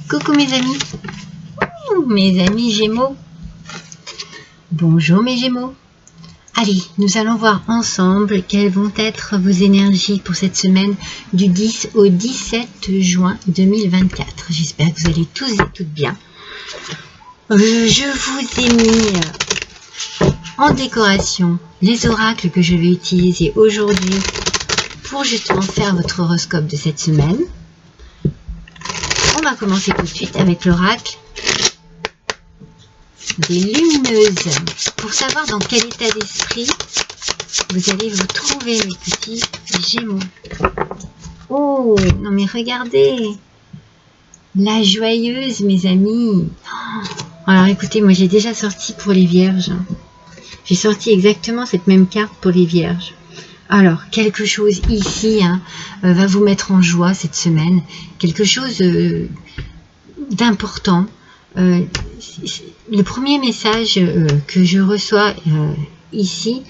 Coucou mes amis Gémeaux. Bonjour mes Gémeaux. Allez, nous allons voir ensemble quelles vont être vos énergies pour cette semaine du 10 au 17 juin 2024. J'espère que vous allez tous et toutes bien. Je vous ai mis en décoration les oracles que je vais utiliser aujourd'hui pour justement faire votre horoscope de cette semaine. On va commencer tout de suite avec l'oracle des lumineuses. Pour savoir dans quel état d'esprit vous allez vous trouver, mes petits Gémeaux. Oh, non mais regardez, la joyeuse, mes amis. Alors écoutez, moi j'ai déjà sorti pour les vierges. J'ai sorti exactement cette même carte pour les vierges. Alors, quelque chose ici va vous mettre en joie cette semaine. Quelque chose d'important. Le premier message que je reçois ici,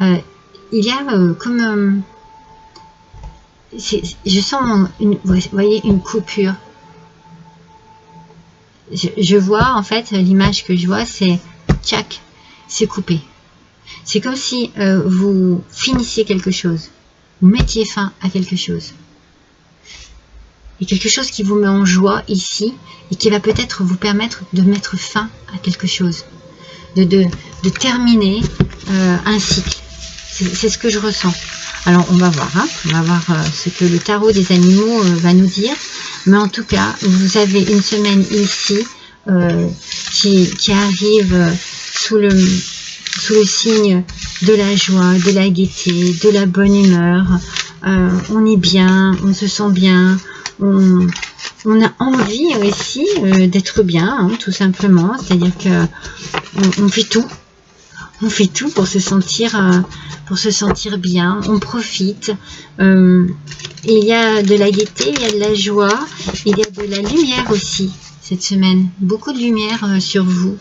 il y a comme... je sens, vous voyez, une coupure. Je vois, en fait, l'image que je vois, c'est tchac, c'est coupé. C'est comme si vous finissiez quelque chose, vous mettiez fin à quelque chose. Et quelque chose qui vous met en joie ici et qui va peut-être vous permettre de mettre fin à quelque chose, de terminer un cycle. C'est ce que je ressens. Alors on va voir, on va voir ce que le tarot des animaux va nous dire. Mais en tout cas, vous avez une semaine ici qui arrive sous le signe de la joie, de la gaieté, de la bonne humeur. On est bien, on se sent bien, on a envie aussi d'être bien, tout simplement. C'est-à-dire que on fait tout. On fait tout pour se sentir bien. On profite. Il y a de la gaieté, il y a de la joie, il y a de la lumière aussi cette semaine. Beaucoup de lumière sur vous.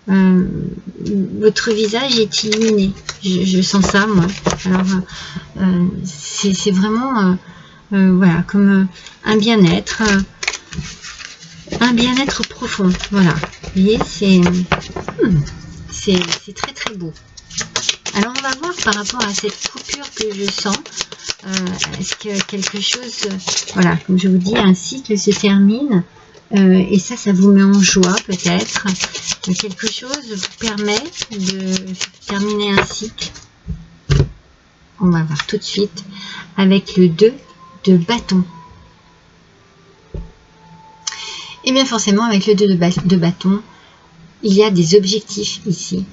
Votre visage est illuminé. Je sens ça, moi. Alors, c'est vraiment, voilà, comme un bien-être profond. Voilà. Vous voyez, c'est très très beau. Alors, on va voir par rapport à cette coupure que je sens. Est-ce que quelque chose, voilà, comme je vous dis, un cycle se termine. Et ça vous met en joie peut-être. Quelque chose vous permet de terminer un cycle. On va voir tout de suite avec le 2 de bâton. Et bien forcément avec le 2 de bâton, il y a des objectifs ici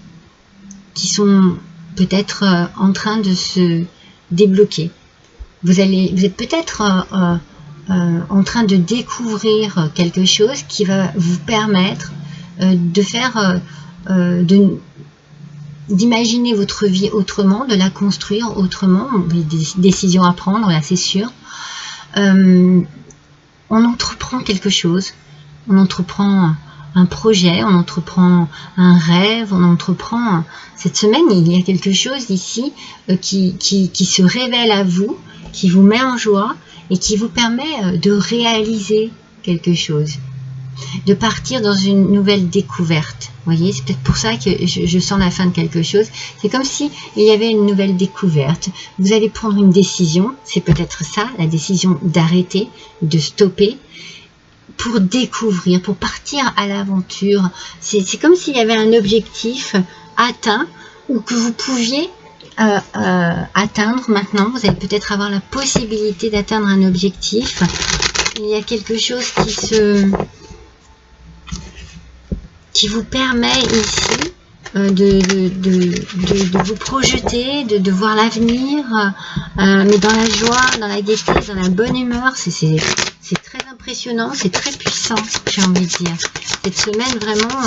qui sont peut-être en train de se débloquer. Vous êtes peut-être en train de découvrir quelque chose qui va vous permettre de faire, d'imaginer votre vie autrement, de la construire autrement. Des décisions à prendre, là c'est sûr. On entreprend quelque chose, on entreprend un projet, on entreprend un rêve, on entreprend... Cette semaine, il y a quelque chose ici qui se révèle à vous, qui vous met en joie et qui vous permet de réaliser quelque chose, de partir dans une nouvelle découverte. Vous voyez, c'est peut-être pour ça que je sens la fin de quelque chose. C'est comme si il y avait une nouvelle découverte. Vous allez prendre une décision, c'est peut-être ça, la décision d'arrêter, de stopper, pour découvrir, pour partir à l'aventure. C'est comme s'il y avait un objectif atteint ou que vous pouviez atteindre maintenant. Vous allez peut-être avoir la possibilité d'atteindre un objectif. Il y a quelque chose qui vous permet ici de vous projeter, de voir l'avenir, mais dans la joie, dans la gaieté, dans la bonne humeur. C'est très impressionnant, c'est très puissant, j'ai envie de dire. Cette semaine vraiment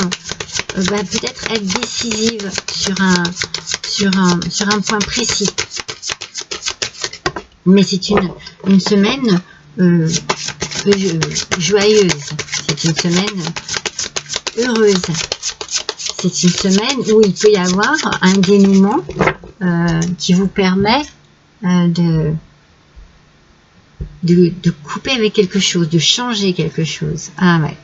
va peut-être être décisive sur un point précis. Mais c'est une semaine joyeuse, c'est une semaine heureuse. C'est une semaine où il peut y avoir un dénouement qui vous permet de de couper avec quelque chose, de changer quelque chose. Ah ouais.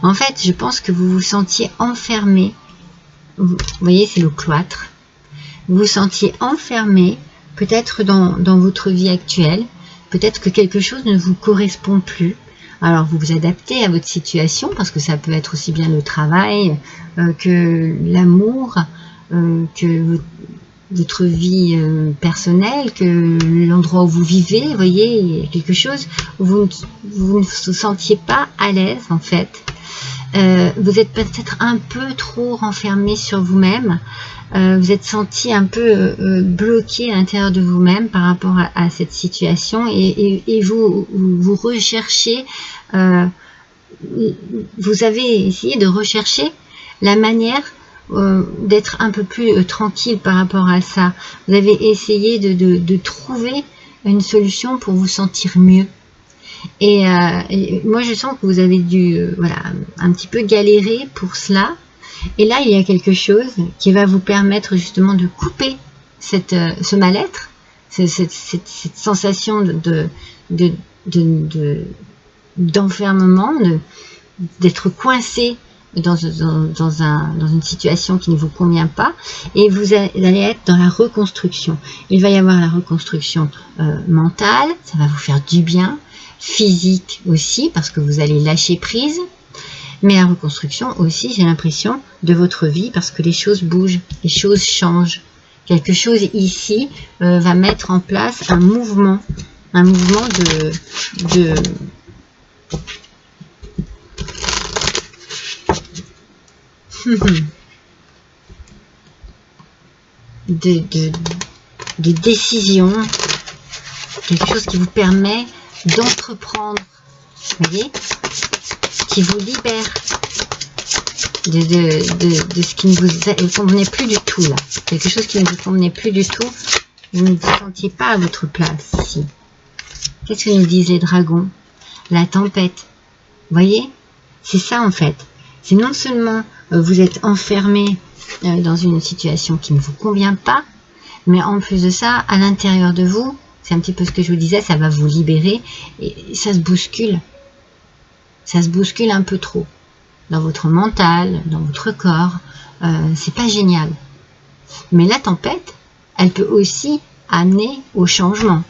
En fait, je pense que vous vous sentiez enfermé. Vous voyez, c'est le cloître. Vous vous sentiez enfermé, peut-être dans votre vie actuelle. Peut-être que quelque chose ne vous correspond plus. Alors, vous vous adaptez à votre situation, parce que ça peut être aussi bien le travail que l'amour, que votre vie personnelle, que l'endroit où vous vivez. Vous voyez, il y a quelque chose où vous ne vous sentiez pas à l'aise, en fait. Vous êtes peut-être un peu trop renfermé sur vous-même. Vous êtes senti un peu bloqué à l'intérieur de vous-même par rapport à cette situation, et vous recherchez, vous avez essayé de rechercher la manière d'être un peu plus tranquille par rapport à ça. Vous avez essayé de trouver une solution pour vous sentir mieux. Et moi, je sens que vous avez dû voilà, un petit peu galérer pour cela. Et là, il y a quelque chose qui va vous permettre justement de couper ce mal-être, cette sensation d'enfermement, d'être coincé dans une situation qui ne vous convient pas, et vous allez être dans la reconstruction. Il va y avoir la reconstruction mentale, ça va vous faire du bien, physique aussi, parce que vous allez lâcher prise, mais la reconstruction aussi, j'ai l'impression, de votre vie, parce que les choses bougent, les choses changent. Quelque chose ici va mettre en place un mouvement de décision, quelque chose qui vous permet d'entreprendre, vous voyez, qui vous libère de ce qui ne vous convenait plus du tout là, quelque chose qui ne vous convenait plus du tout, vous ne vous sentiez pas à votre place ici. Qu'est-ce que nous disent les dragons? La tempête, vous voyez, c'est ça en fait, c'est non seulement vous êtes enfermé dans une situation qui ne vous convient pas, mais en plus de ça, à l'intérieur de vous, c'est un petit peu ce que je vous disais, ça va vous libérer, et ça se bouscule un peu trop, dans votre mental, dans votre corps, c'est pas génial. Mais la tempête, elle peut aussi amener au changement.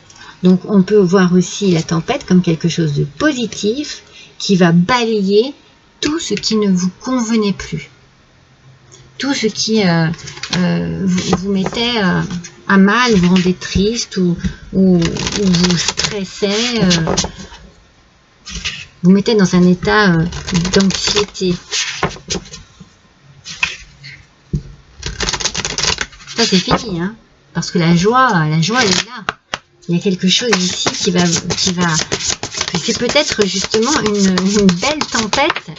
Donc on peut voir aussi la tempête comme quelque chose de positif, qui va balayer tout ce qui ne vous convenait plus. Tout ce qui vous mettait à mal, vous rendait triste, ou vous stressait, vous mettez dans un état d'anxiété. Ça c'est fini, hein, parce que la joie elle est là. Il y a quelque chose ici qui va c'est peut-être justement une belle tempête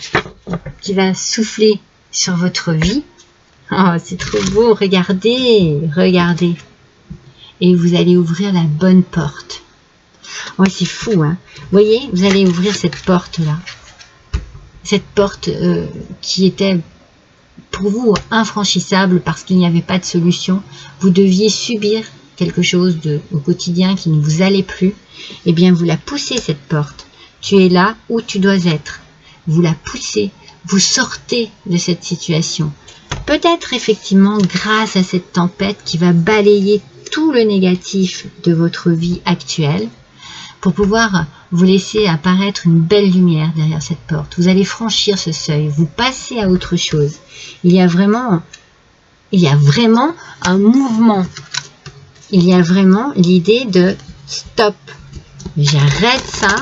qui va souffler sur votre vie. Oh, c'est trop beau, regardez, regardez. Et vous allez ouvrir la bonne porte. Ouais, c'est fou, hein. Vous voyez, vous allez ouvrir cette porte-là. Cette porte qui était pour vous infranchissable parce qu'il n'y avait pas de solution. Vous deviez subir quelque chose au quotidien qui ne vous allait plus. Eh bien, vous la poussez, cette porte. Tu es là où tu dois être. Vous la poussez. Vous sortez de cette situation. Peut-être effectivement grâce à cette tempête qui va balayer tout le négatif de votre vie actuelle, pour pouvoir vous laisser apparaître une belle lumière derrière cette porte. Vous allez franchir ce seuil, vous passez à autre chose. Il y a vraiment un mouvement. Il y a vraiment l'idée de stop. J'arrête ça.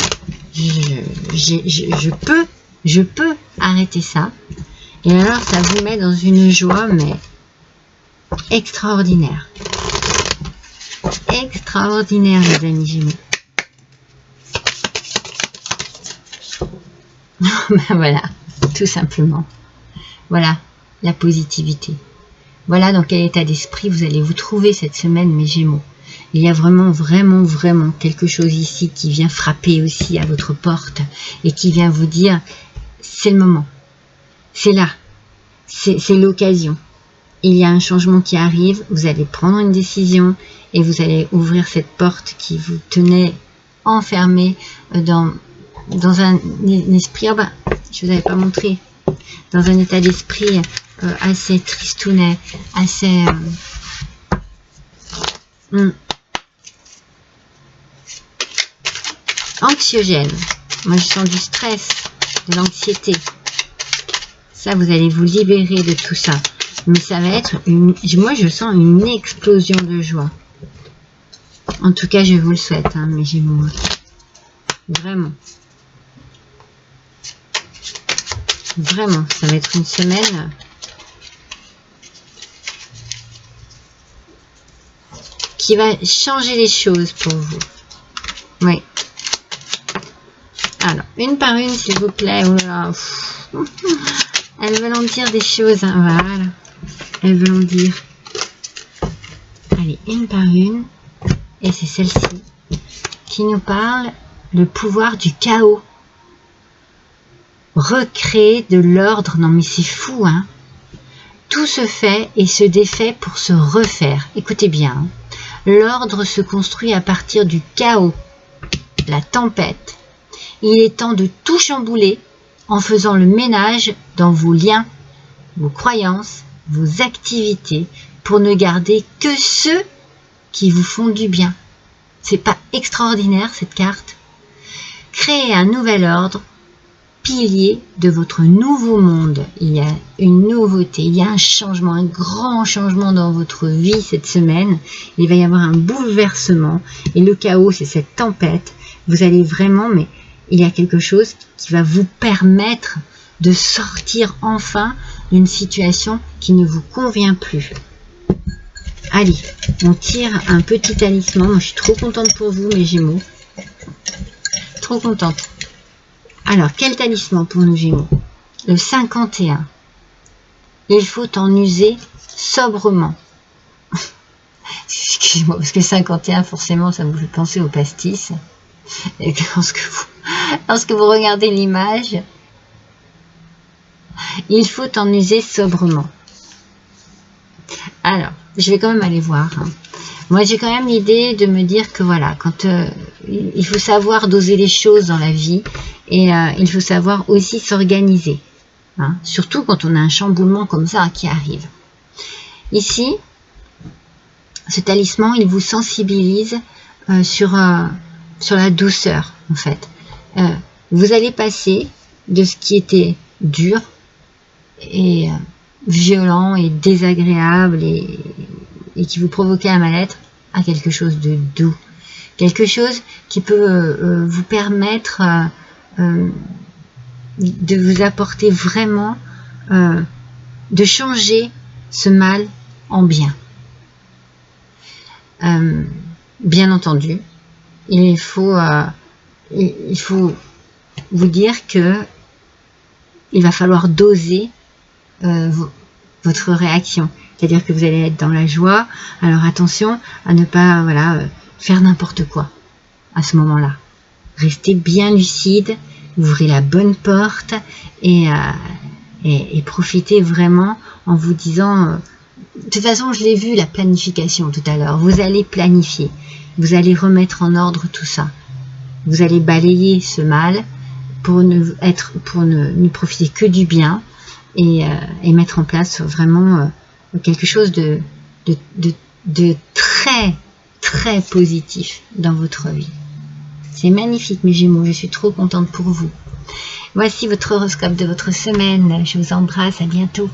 Je peux arrêter ça. Et alors ça vous met dans une joie mais extraordinaire. Extraordinaire, les amis Gémeaux. Ben voilà, tout simplement. Voilà, la positivité. Voilà dans quel état d'esprit vous allez vous trouver cette semaine, mes Gémeaux. Il y a vraiment quelque chose ici qui vient frapper aussi à votre porte et qui vient vous dire, c'est le moment. C'est là. C'est l'occasion. Il y a un changement qui arrive, vous allez prendre une décision et vous allez ouvrir cette porte qui vous tenait enfermé dans un esprit, oh ben, je vous avais pas montré, dans un état d'esprit assez tristounet, assez anxiogène. Moi, je sens du stress, de l'anxiété. Ça, vous allez vous libérer de tout ça. Mais ça va être moi, je sens une explosion de joie. En tout cas, je vous le souhaite, hein, mes Gémeaux. Vraiment. Vraiment, ça va être une semaine qui va changer les choses pour vous. Oui. Alors, une par une, s'il vous plaît. Oh là, elles veulent en dire des choses. Hein, voilà. Elles veulent en dire. Allez, une par une. Et c'est celle-ci qui nous parle le pouvoir du chaos. Recréer de l'ordre. Non mais c'est fou, hein. Tout se fait et se défait pour se refaire. Écoutez bien. Hein. L'ordre se construit à partir du chaos, la tempête. Il est temps de tout chambouler en faisant le ménage dans vos liens, vos croyances, vos activités, pour ne garder que ceux qui vous font du bien. C'est pas extraordinaire cette carte? Créez un nouvel ordre, pilier de votre nouveau monde. Il y a une nouveauté, il y a un changement, un grand changement dans votre vie cette semaine. Il va y avoir un bouleversement et le chaos, c'est cette tempête. Vous allez vraiment, mais il y a quelque chose qui va vous permettre de sortir enfin d'une situation qui ne vous convient plus. Allez, on tire un petit talisman. Moi, je suis trop contente pour vous, mes Gémeaux. Trop contente. Alors, quel talisman pour nous Gémeaux? Le 51. Il faut en user sobrement. Excusez-moi, parce que 51, forcément, ça vous fait penser au pastis. Et lorsque vous regardez l'image, il faut en user sobrement. Alors, je vais quand même aller voir. Hein. Moi, j'ai quand même l'idée de me dire que voilà, quand il faut savoir doser les choses dans la vie et il faut savoir aussi s'organiser. Hein, surtout quand on a un chamboulement comme ça qui arrive. Ici, ce talisman, il vous sensibilise sur la douceur, en fait. Vous allez passer de ce qui était dur et violent et désagréable et qui vous provoquait un mal-être à quelque chose de doux. Quelque chose qui peut vous permettre de vous apporter vraiment, de changer ce mal en bien. Bien entendu, il faut vous dire que il va falloir doser votre réaction. C'est-à-dire que vous allez être dans la joie. Alors attention à ne pas faire n'importe quoi à ce moment-là. Restez bien lucide, ouvrez la bonne porte et profitez vraiment en vous disant... de toute façon, je l'ai vu, la planification tout à l'heure. Vous allez planifier. Vous allez remettre en ordre tout ça. Vous allez balayer ce mal pour ne profiter que du bien et mettre en place vraiment quelque chose de très, très positif dans votre vie. C'est magnifique, mes Gémeaux. Je suis trop contente pour vous. Voici votre horoscope de votre semaine. Je vous embrasse. À bientôt.